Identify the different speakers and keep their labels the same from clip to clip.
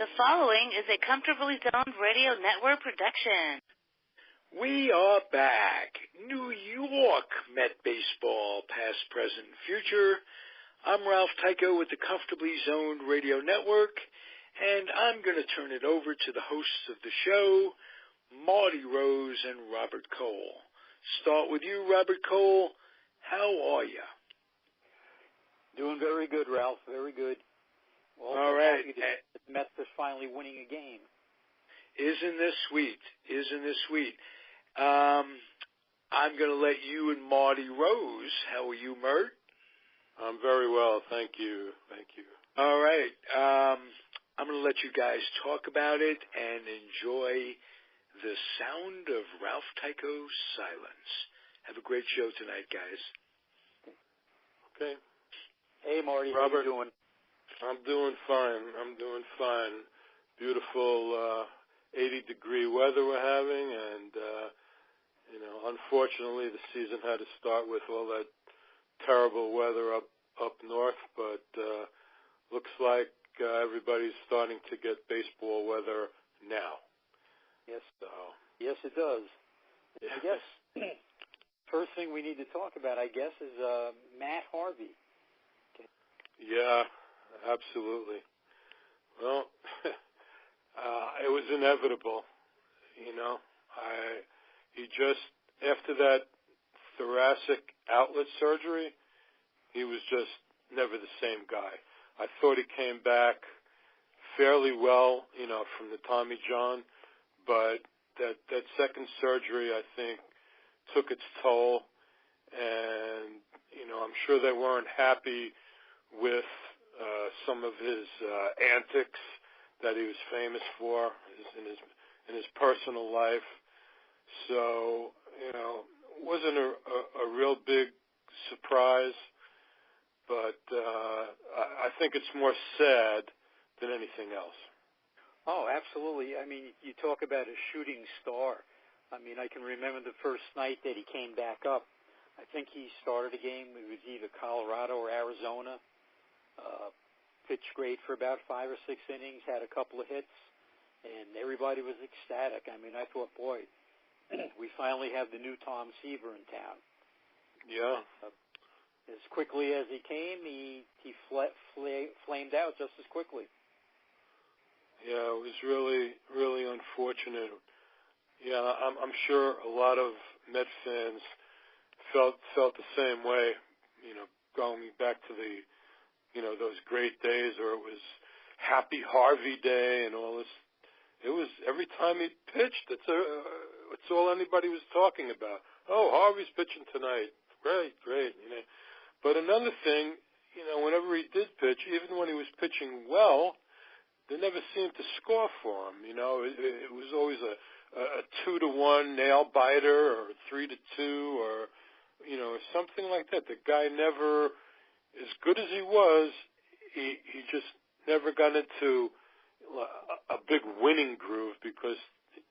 Speaker 1: The following is a Comfortably Zoned Radio Network production.
Speaker 2: We are back. New York Met baseball, past, present, future. I'm Ralph Tycho with the Comfortably Zoned Radio Network, and I'm going to turn it over to the hosts of the show, Marty Rose and Robert Cole. Start with you, Robert Cole. How are you?
Speaker 3: Doing very good, Ralph. Very good. Also
Speaker 2: all right.
Speaker 3: The Mets are finally winning a game.
Speaker 2: Isn't this sweet? Isn't this sweet? I'm going to let you and Marty Rose. How are you, Mert?
Speaker 4: I'm very well, thank you. Thank you.
Speaker 2: All right. I'm going to let you guys talk about it and enjoy the sound of Ralph Tycho's silence. Have a great show tonight, guys.
Speaker 4: Okay.
Speaker 3: Hey, Marty.
Speaker 4: Robert,
Speaker 3: how you doing?
Speaker 4: I'm doing fine. Beautiful 80-degree weather we're having, and unfortunately the season had to start with all that terrible weather up north, but looks like everybody's starting to get baseball weather now.
Speaker 3: Yes.
Speaker 4: So.
Speaker 3: Yes, it does.
Speaker 4: Yeah.
Speaker 3: I guess first thing we need to talk about, is Matt Harvey. Okay.
Speaker 4: Yeah, absolutely. Well, it was inevitable, He just, after that thoracic outlet surgery, he was just never the same guy. I thought he came back fairly well, from the Tommy John, but that second surgery, I think, took its toll, and, I'm sure they weren't happy with some of his antics that he was famous for in his personal life. So, it wasn't a real big surprise, but I think it's more sad than anything else.
Speaker 3: Oh, absolutely. I mean, you talk about a shooting star. I mean, I can remember the first night that he came back up. I think he started a game. It was either Colorado or Arizona. Pitched great for about 5 or 6 innings, had a couple of hits, and everybody was ecstatic. I mean, I thought, boy, we finally have the new Tom Seaver in town.
Speaker 4: Yeah.
Speaker 3: As quickly as he came, he flamed out just as quickly.
Speaker 4: Yeah, it was really, really unfortunate. Yeah, I'm sure a lot of Met fans felt the same way, going back to the, those great days where it was Happy Harvey Day and all this. It was every time he pitched, it's all anybody was talking about. Oh, Harvey's pitching tonight. Great. But another thing, whenever he did pitch, even when he was pitching well, they never seemed to score for him. It was always a 2-1 nail biter or 3-2 or, or something like that. The guy never, as good as he was, he just never got into a big winning groove because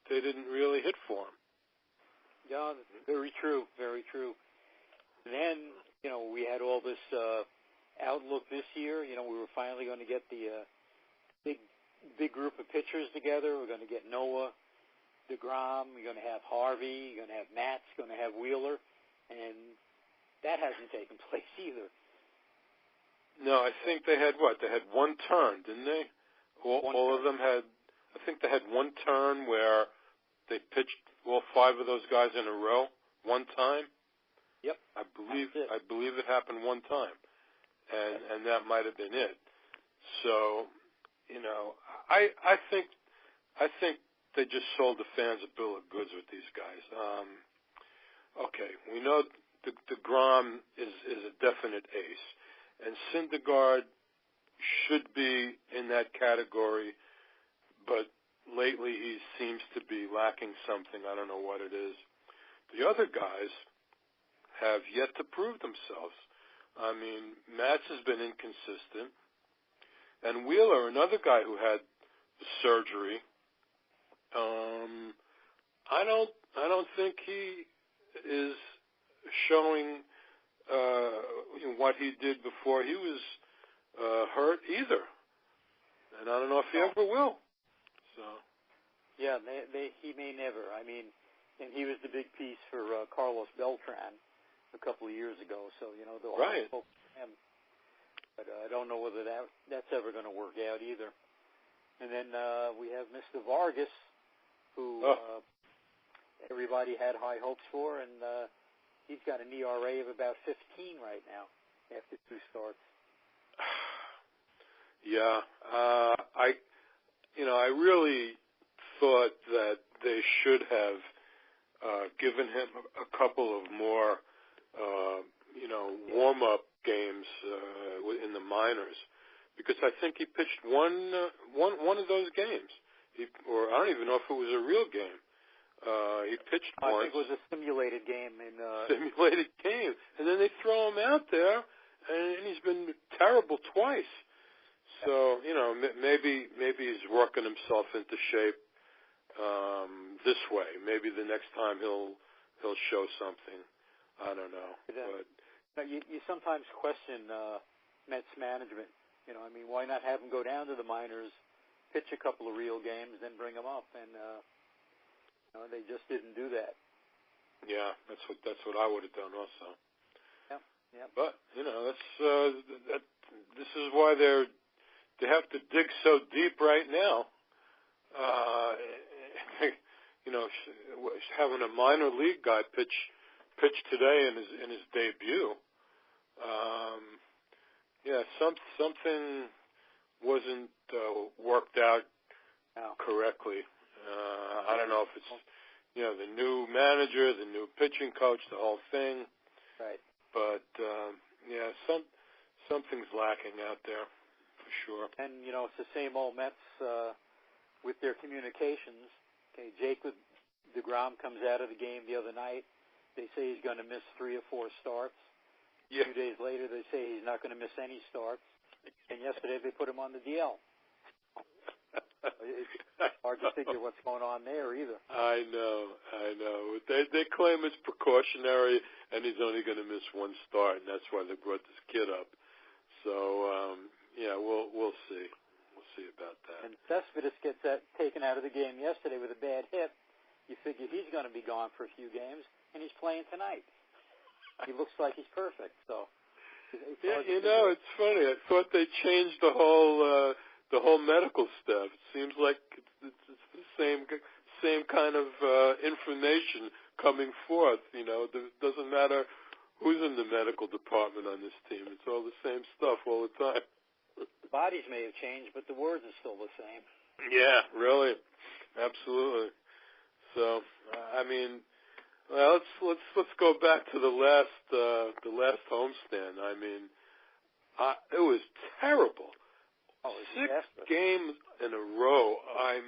Speaker 4: they didn't really hit for him.
Speaker 3: Yeah, very true, very true. Then, we had all this outlook this year. We were finally going to get the big group of pitchers together. We're going to get Noah, DeGrom. We're going to have Harvey. You're going to have Matz. Going to have Wheeler, and that hasn't taken place either.
Speaker 4: No, I think they had what? They had one turn, didn't they? All of them had. I think they had one turn where they pitched all 5 of those guys in a row one time.
Speaker 3: Yep.
Speaker 4: I believe it happened one time, and that might have been it. So, I think they just sold the fans a bill of goods with these guys. Okay, we know the Grom is a definite ace, and Syndergaard should be in that category, but lately he seems to be lacking something. I don't know what it is. The other guys have yet to prove themselves. I mean, Matz has been inconsistent, and Wheeler, another guy who had surgery, I don't think he is showing what he did before he was hurt either, and I don't know if he ever will. So.
Speaker 3: Yeah, he may never. I mean, and he was the big piece for Carlos Beltran a couple of years ago. So they'll
Speaker 4: Right.
Speaker 3: hope for him. But I don't know whether that's ever going to work out either. And then we have Mr. Vargas, who everybody had high hopes for, and he's got an ERA of about 15 right now after 2 starts.
Speaker 4: Yeah, I really thought that they should have given him a couple of more, warm-up games in the minors, because I think he pitched one of those games, or I don't even know if it was a real game. He pitched once.
Speaker 3: I think it was a simulated game.
Speaker 4: Simulated game, and then they throw him out there, and he's been terrible twice. So maybe he's working himself into shape this way. Maybe the next time he'll show something. I don't know.
Speaker 3: But you sometimes question Mets management. Why not have him go down to the minors, pitch a couple of real games, then bring him up? And they just didn't do that.
Speaker 4: Yeah, that's what I would have done also.
Speaker 3: Yeah.
Speaker 4: But this is why they have to dig so deep right now. Having a minor league guy pitch today in his debut. Something wasn't worked out correctly. I don't know if it's the new manager, the new pitching coach, the whole thing.
Speaker 3: Right.
Speaker 4: But something's lacking out there for sure.
Speaker 3: And it's the same old Mets with their communications. Okay, Jacob deGrom comes out of the game the other night. They say he's going to miss 3 or 4 starts.
Speaker 4: Yeah.
Speaker 3: 2 days later, they say he's not going to miss any starts. And yesterday, they put him on the DL. It's hard to figure what's going on there either.
Speaker 4: I know. They claim it's precautionary, and he's only going to miss 1 start, and that's why they brought this kid up. So, we'll see. We'll see about that.
Speaker 3: And Cespedes gets taken out of the game yesterday with a bad hit. You figure he's going to be gone for a few games, and he's playing tonight. He looks like he's perfect. So,
Speaker 4: it's funny. I thought they changed the whole medical stuff. It seems like it's the same kind of information coming forth. It doesn't matter who's in the medical department on this team. It's all the same stuff all the time.
Speaker 3: The bodies may have changed, but the words are still the same.
Speaker 4: Yeah, really, absolutely. So, let's go back to the last homestand. It was terrible. 6 games in a row. I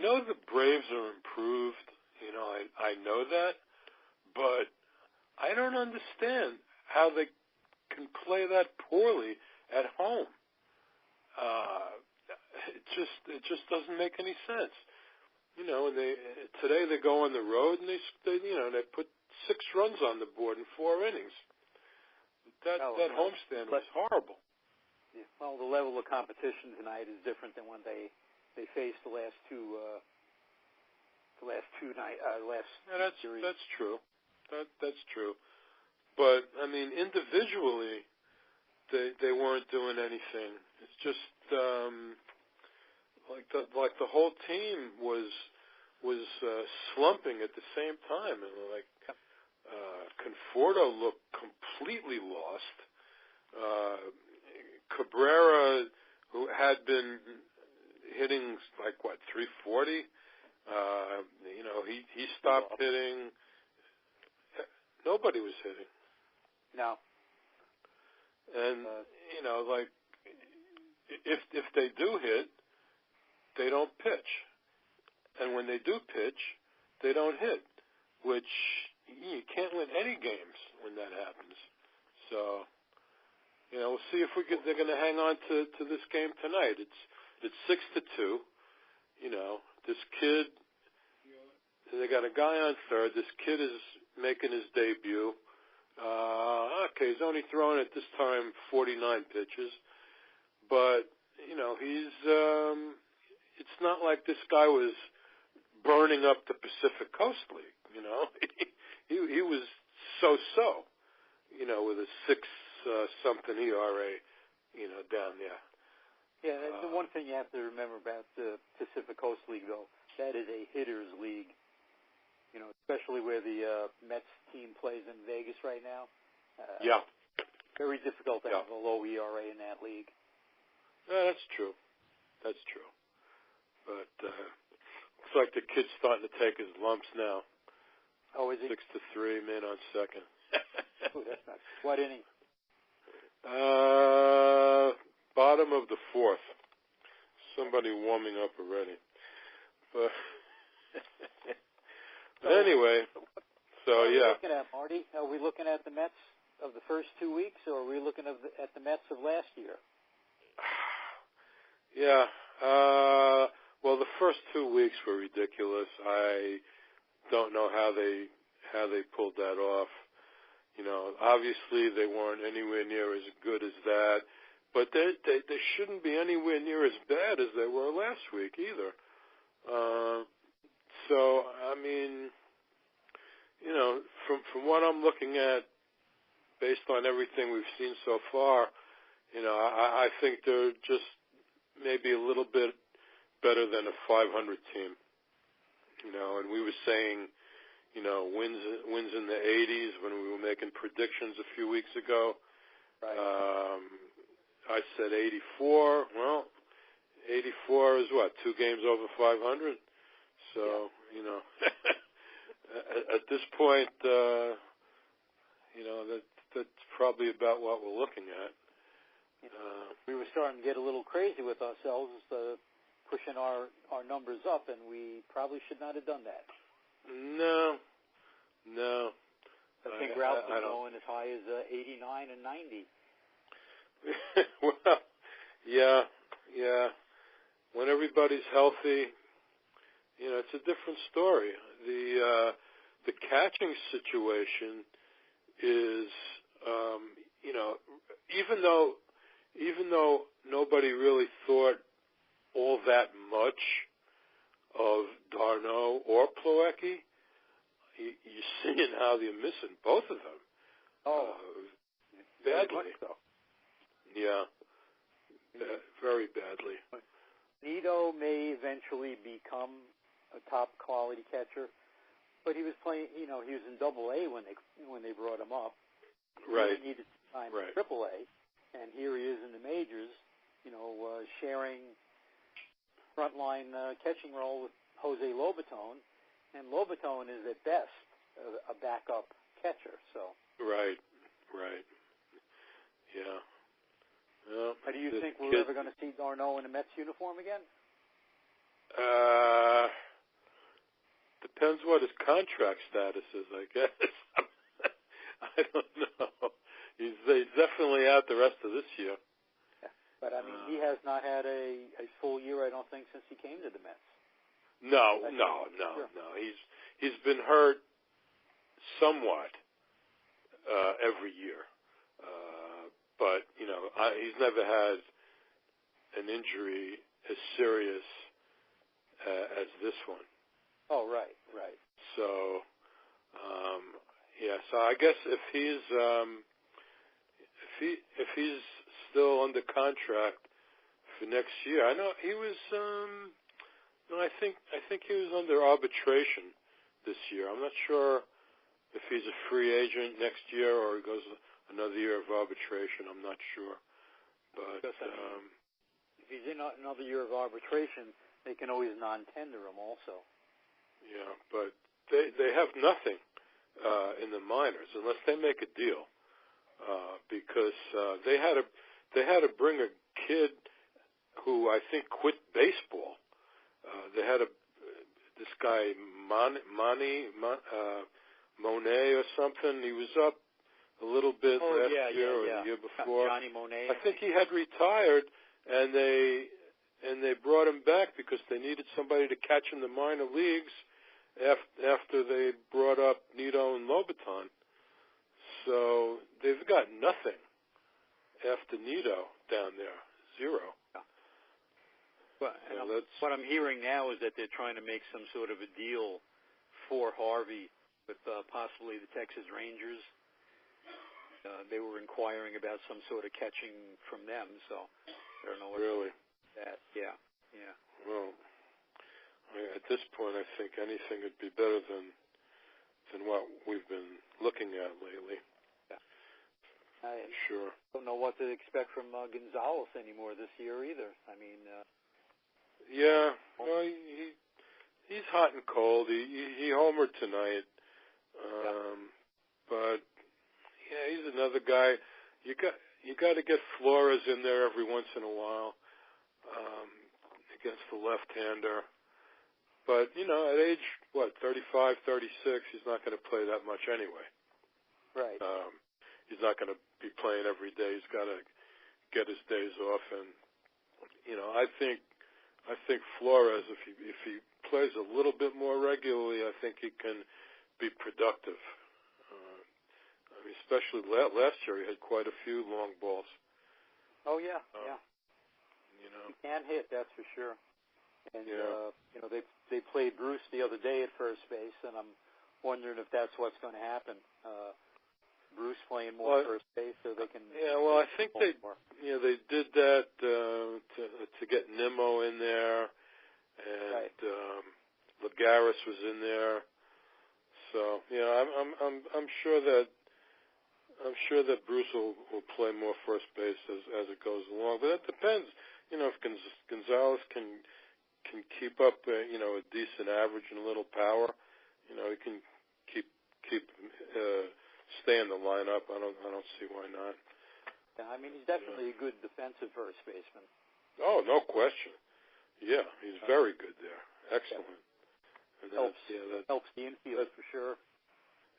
Speaker 4: know the Braves are improved. I know that, but I don't understand how they can play that poorly at home. It just doesn't make any sense. Today they go on the road and they put 6 runs on the board in 4 innings. That homestand was horrible.
Speaker 3: Yeah, well, the level of competition tonight is different than when they faced the last two series.
Speaker 4: That's true. That's true. But individually, they weren't doing anything. It's just like the whole team was slumping at the same time, and Conforto looked completely lost. Cabrera, who had been hitting 340, he stopped hitting. Nobody was hitting.
Speaker 3: No.
Speaker 4: And if they do hit, they don't pitch. And when they do pitch, they don't hit, which you can't win any games when that happens. So, we'll see if they're going to hang on to this game tonight. It's 6-2. This kid, they got a guy on third. This kid is making his debut. He's only thrown at this time 49 pitches, but like this guy was burning up the Pacific Coast League. You know, he was so. You know, with a 6-something ERA. You know, down there.
Speaker 3: Yeah, the one thing you have to remember about the Pacific Coast League, though, that is a hitters' league. You know, especially where the Mets team plays in Vegas right now.
Speaker 4: Yeah.
Speaker 3: Very difficult to have a low ERA in that league.
Speaker 4: Yeah, that's true. That's true. But looks like the kid's starting to take his lumps now.
Speaker 3: Oh, is he?
Speaker 4: 6-3, man on second.
Speaker 3: Ooh, that's not. What inning?
Speaker 4: Bottom of the fourth. Somebody warming up already. But anyway, so
Speaker 3: what are we
Speaker 4: yeah.
Speaker 3: looking at, Marty? Are we looking at the Mets of the first 2 weeks, or are we looking at the Mets of last year?
Speaker 4: Yeah. Well, the first 2 weeks were ridiculous. I don't know how they pulled that off. You know, obviously they weren't anywhere near as good as that, but they shouldn't be anywhere near as bad as they were last week either. So I mean, you know, from what I'm looking at, based on everything we've seen so far, you know, I think they're just maybe a little bit better than a 500 team. You know, and we were saying, you know, wins in the 80s when we were making predictions a few weeks ago.
Speaker 3: Right.
Speaker 4: I said 84. Well, 84 is what, 2 games over 500? So, you know, at this point, you know, that's probably about what we're looking at.
Speaker 3: We were starting to get a little crazy with ourselves, pushing our numbers up, and we probably should not have done that.
Speaker 4: No.
Speaker 3: I think Ralph is going as high as 89 and 90.
Speaker 4: Well, yeah. When everybody's healthy, you know, it's a different story. The catching situation is, you know, even though nobody really thought all that much of Darno or Plawecki, you're seeing how they're missing both of them.
Speaker 3: Oh,
Speaker 4: badly.
Speaker 3: So.
Speaker 4: Yeah, very badly.
Speaker 3: Nito may eventually become a top quality catcher, but he was playing. You know, he was in Double-A when they brought him up.
Speaker 4: Right.
Speaker 3: He needed time
Speaker 4: right.
Speaker 3: in Triple-A, and here he is in the majors. You know, sharing frontline catching role with Jose Lobaton, and Lobaton is at best a backup catcher. So.
Speaker 4: Right. Yeah. Well,
Speaker 3: do you think we're ever going to see Darno in a Mets uniform again?
Speaker 4: Depends what his contract status is, I guess. I don't know. He's definitely out the rest of this year.
Speaker 3: Yeah. But, I mean, he has not had a full year, I don't think, since he came to the Mets.
Speaker 4: No.
Speaker 3: Sure.
Speaker 4: He's been hurt somewhat every year. But, you know, he's never had an injury as serious as this one.
Speaker 3: Oh, right.
Speaker 4: So, yeah. So I guess if he's still under contract for next year, I know he was. No, I think he was under arbitration this year. I'm not sure if he's a free agent next year or he goes another year of arbitration. I'm not sure. But
Speaker 3: if he's in another year of arbitration, they can always non-tender him also.
Speaker 4: Yeah, but they have nothing in the minors unless they make a deal, because they had to bring a kid who I think quit baseball. They had this guy Monet or something. He was up a little bit last year or the year before.
Speaker 3: Johnny Monet.
Speaker 4: I think he had retired, and they brought him back because they needed somebody to catch in the minor leagues after they brought up Nito and Lobaton. So they've got nothing after Nito down there. Zero.
Speaker 3: Well, what I'm hearing now is that they're trying to make some sort of a deal for Harvey with possibly the Texas Rangers. They were inquiring about some sort of catching from them, so I don't know what
Speaker 4: really
Speaker 3: that. Yeah.
Speaker 4: Well, at this point, I think anything would be better than what we've been looking at lately.
Speaker 3: Yeah. I
Speaker 4: sure
Speaker 3: don't know what to expect from Gonzalez anymore this year either. I mean,
Speaker 4: yeah, well, he's hot and cold. He homered tonight, but yeah, he's another guy. You got to get Flores in there every once in a while against the left-hander. But at age 35, 36, he's not going to play that much anyway.
Speaker 3: Right.
Speaker 4: He's not going to be playing every day. He's got to get his days off, and I think Flores, if he plays a little bit more regularly, I think he can be productive. Especially last year, he had quite a few long balls.
Speaker 3: Oh yeah. He can hit, that's for sure. And they played Bruce the other day at first base, and I'm wondering if that's what's going to happen. Bruce playing more first base, so they can.
Speaker 4: Yeah, well, I think they did that to get Nimmo in there, and Lagares was in there. So I'm sure that Bruce will play more first base as it goes along. But that depends. If Gonzalez can keep up a decent average and a little power, he can keep stay in the lineup. I don't see why not.
Speaker 3: Yeah, I mean, he's definitely a good defensive first baseman.
Speaker 4: Oh, no question. Yeah, he's very good there. Excellent.
Speaker 3: Yeah. And helps the infield for sure.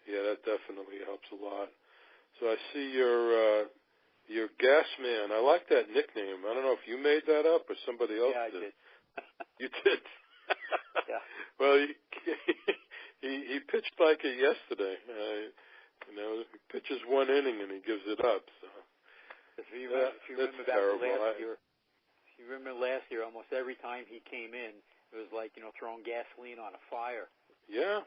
Speaker 4: Yeah, that definitely helps a lot. So I see your gas man. I like that nickname. I don't know if you made that up or somebody else did.
Speaker 3: Yeah, I did.
Speaker 4: You did?
Speaker 3: Yeah.
Speaker 4: Well, he pitched like it yesterday. He pitches one inning and he gives it up. So
Speaker 3: if you remember back last year, almost every time he came in, it was like throwing gasoline on a fire.
Speaker 4: Yeah.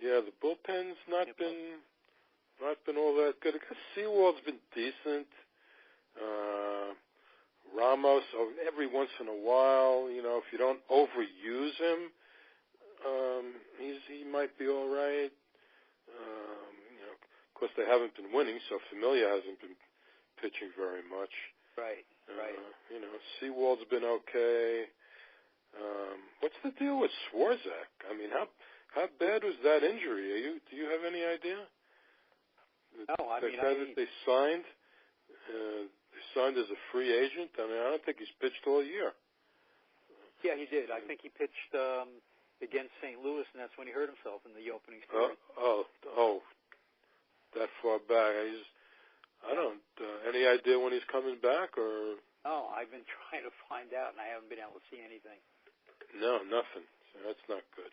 Speaker 4: The bullpen's not been all that good. I guess Sewald's been decent. Ramos, every once in a while, if you don't overuse him, he might be all right. Of course, they haven't been winning, so Familia hasn't been pitching very much.
Speaker 3: Right.
Speaker 4: Sewald's been okay. What's the deal with Swarzak? I mean, how bad was that injury? Do you have any idea?
Speaker 3: No, I mean,
Speaker 4: they signed as a free agent. I mean, I don't think he's pitched all year.
Speaker 3: Yeah, he did. I think he pitched against St. Louis, and that's when he hurt himself in the opening series.
Speaker 4: Oh, that far back. I don't. Any idea when he's coming back, or?
Speaker 3: No, I've been trying to find out, and I haven't been able to see anything.
Speaker 4: No, nothing. So that's not good.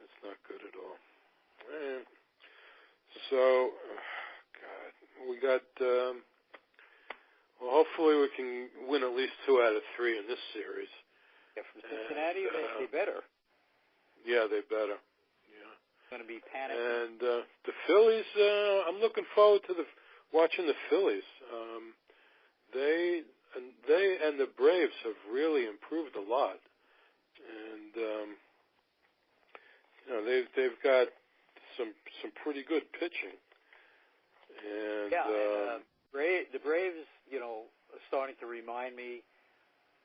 Speaker 4: That's not good at all. So, God, we got. Hopefully we can win at least 2 out of 3 in this series.
Speaker 3: Yeah, from Cincinnati, they better. Yeah,
Speaker 4: they better. Yeah.
Speaker 3: It's going to be panic.
Speaker 4: And the Phillies, I'm looking forward to watching the Phillies. They and the Braves have really improved a lot, and they've got some pretty good pitching. And
Speaker 3: the Braves, are starting to remind me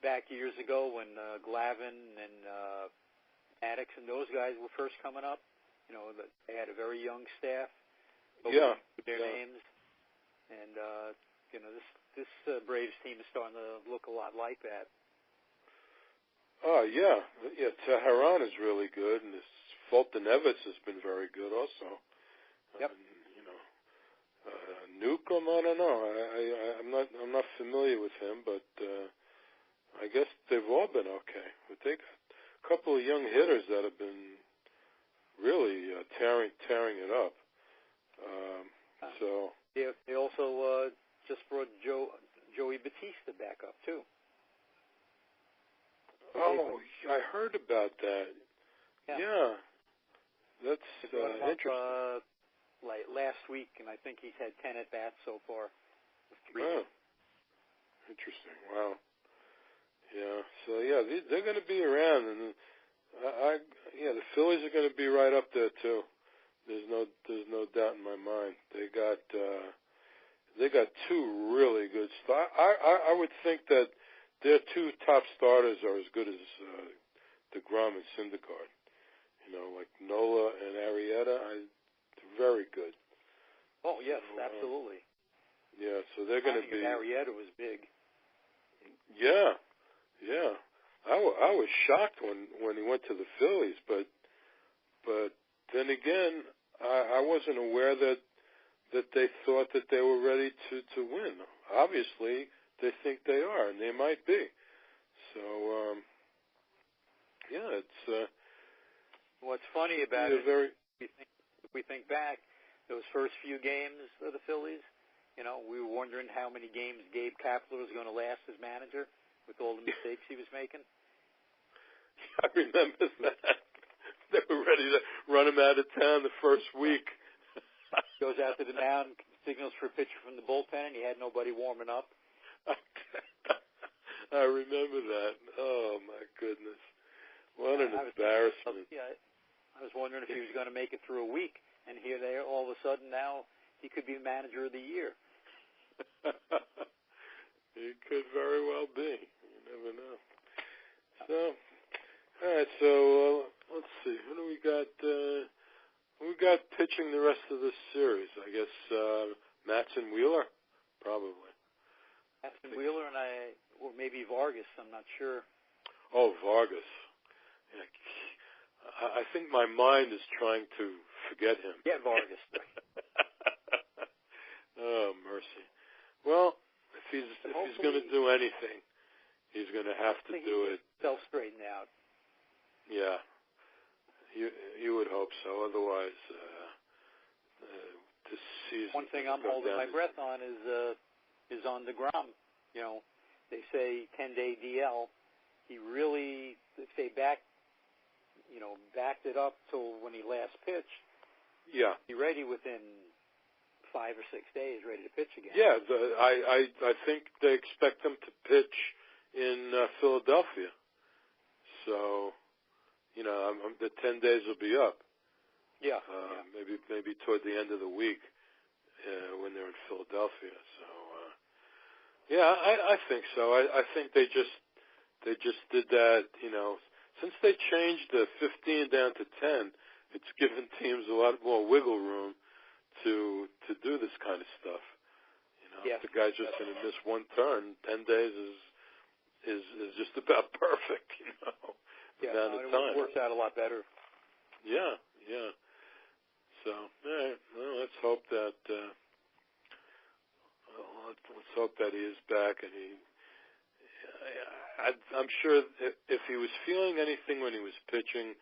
Speaker 3: back years ago when Glavine and Maddox and those guys were first coming up. They had a very young staff. Their names, and this Braves team is starting to look a lot like that.
Speaker 4: Oh yeah. Teheran is really good, and this Fulton Evans has been very good also.
Speaker 3: Yep.
Speaker 4: Newcomb, I don't know. I'm not familiar with him, but I guess they've all been okay. But they got a couple of young hitters that have been really tearing it up. So
Speaker 3: they also just brought Joey Batista back up too.
Speaker 4: Oh, I heard about that. Yeah. That's interesting.
Speaker 3: Like last week, and I think he's had 10 at-bats so far.
Speaker 4: Oh. Interesting. Wow. Yeah. So, yeah, they're going to be around, and the Phillies are going to be right up there, too. There's no doubt in my mind. They got two really good I would think that their two top starters are as good as DeGrom and Syndergaard. You know, like Nola and Arrieta, they're very good.
Speaker 3: Oh, yes, absolutely.
Speaker 4: Yeah, so they're going to be...
Speaker 3: Arrieta was big.
Speaker 4: Yeah. I was shocked when he went to the Phillies, but then again, I wasn't aware that they thought that they were ready to win. Obviously, they think they are, and they might be. So, it's...
Speaker 3: What's funny about it, if we think back, those first few games of the Phillies, you know, we were wondering how many games Gabe Kapler was going to last as manager with all the mistakes he was making.
Speaker 4: I remember that. They were ready to run him out of town the first week.
Speaker 3: Goes out to the mound, signals for a pitcher from the bullpen, and he had nobody warming up.
Speaker 4: I remember that. Oh, my goodness. What an embarrassment.
Speaker 3: I was wondering if he was going to make it through a week, and here they are, all of a sudden now he could be manager of the year.
Speaker 4: He could very well be. You never know. So, all right, so let's see. Who do we got? We got pitching the rest of this series. I guess Matson Wheeler, probably.
Speaker 3: Matson Wheeler or maybe Vargas. I'm not sure.
Speaker 4: Oh, Vargas. Yeah. I think my mind is trying to forget him.
Speaker 3: Yeah, Vargas.
Speaker 4: Oh, mercy. Well, if he's going to do anything, he's going to have to do it.
Speaker 3: Self-straightened out.
Speaker 4: Yeah. You would hope so. Otherwise, this season.
Speaker 3: One thing I'm holding my breath on is on DeGrom. You know, they say 10-day DL. He really, if they backed it up till when he last pitched.
Speaker 4: Yeah.
Speaker 3: Be ready within 5 or 6 days, ready to pitch again.
Speaker 4: Yeah, I think they expect him to pitch in Philadelphia. So, you know, the 10 days will be up.
Speaker 3: Yeah.
Speaker 4: Maybe toward the end of the week when they're in Philadelphia. So, I think so. I think they just did that. You know, since they changed the 15 down to 10, it's given teams a lot more wiggle room to do this kind of stuff. You know, if the guy's just going to miss one turn, 10 days is just about perfect. You know.
Speaker 3: It works out a lot better.
Speaker 4: Yeah. So, all right. Well, let's hope that he is back, and I'm sure if he was feeling anything when he was pitching,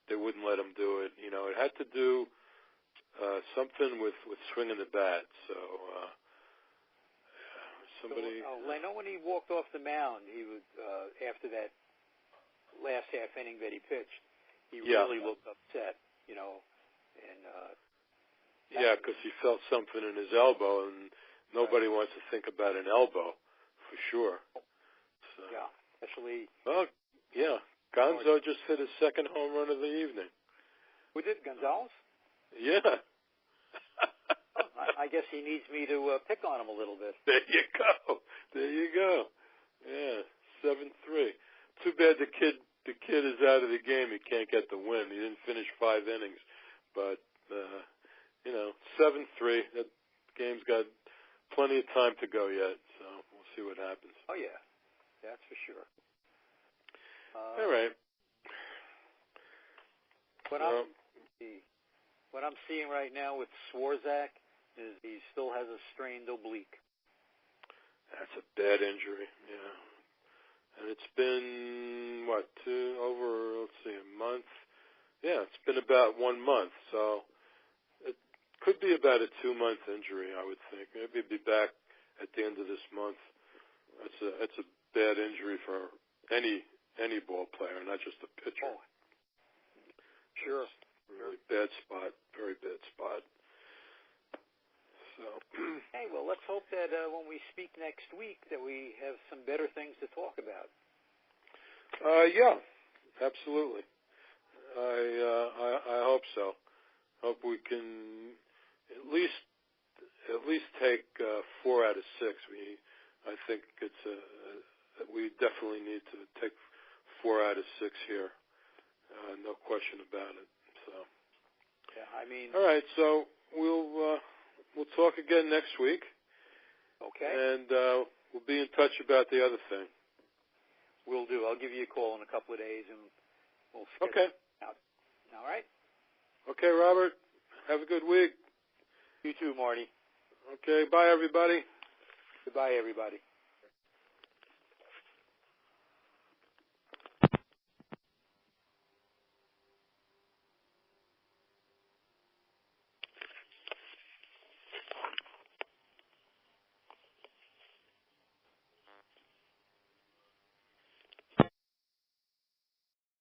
Speaker 4: they wouldn't let him do it. You know, it had to do something with swinging the bat. So somebody.
Speaker 3: I know when he walked off the mound, he was after that last half inning that he pitched, he really looked upset, you know, and
Speaker 4: because he felt something in his elbow, and nobody wants to think about an elbow, for sure. So.
Speaker 3: Yeah, especially.
Speaker 4: Well, yeah, Gonzo just hit his second home run of the evening.
Speaker 3: Who did, Gonzalez?
Speaker 4: Yeah.
Speaker 3: I guess he needs me to pick on him a little bit.
Speaker 4: There you go. Yeah, 7-3. Too bad the kid is out of the game. He can't get the win. He didn't finish 5 innings. But, 7-3. That game's got plenty of time to go yet. So we'll see what happens.
Speaker 3: Oh, yeah. That's for sure.
Speaker 4: All right.
Speaker 3: What I'm seeing right now with Swarzak is he still has a strained oblique.
Speaker 4: That's a bad injury, yeah. And it's been, a month? Yeah, it's been about 1 month, so it could be about a 2-month injury, I would think. Maybe he'll be back at the end of this month. That's a bad injury for any any ball player, not just a pitcher.
Speaker 3: Oh, sure.
Speaker 4: Really bad spot, very bad spot. So.
Speaker 3: Hey, well, let's hope that when we speak next week that we have some better things to talk about.
Speaker 4: Yeah, absolutely. I hope so. Hope we can at least take 4 out of 6. I think we definitely need to take 4 out of 6 here. No question about it. So.
Speaker 3: Yeah, I mean.
Speaker 4: All right, so we'll talk again next week.
Speaker 3: Okay.
Speaker 4: And we'll be in touch about the other thing.
Speaker 3: Will do. I'll give you a call in a couple of days, and we'll schedule
Speaker 4: Okay.
Speaker 3: it out. All right?
Speaker 4: Okay, Robert. Have a good week.
Speaker 3: You too, Marty.
Speaker 4: Okay, bye, everybody.
Speaker 3: Goodbye, everybody.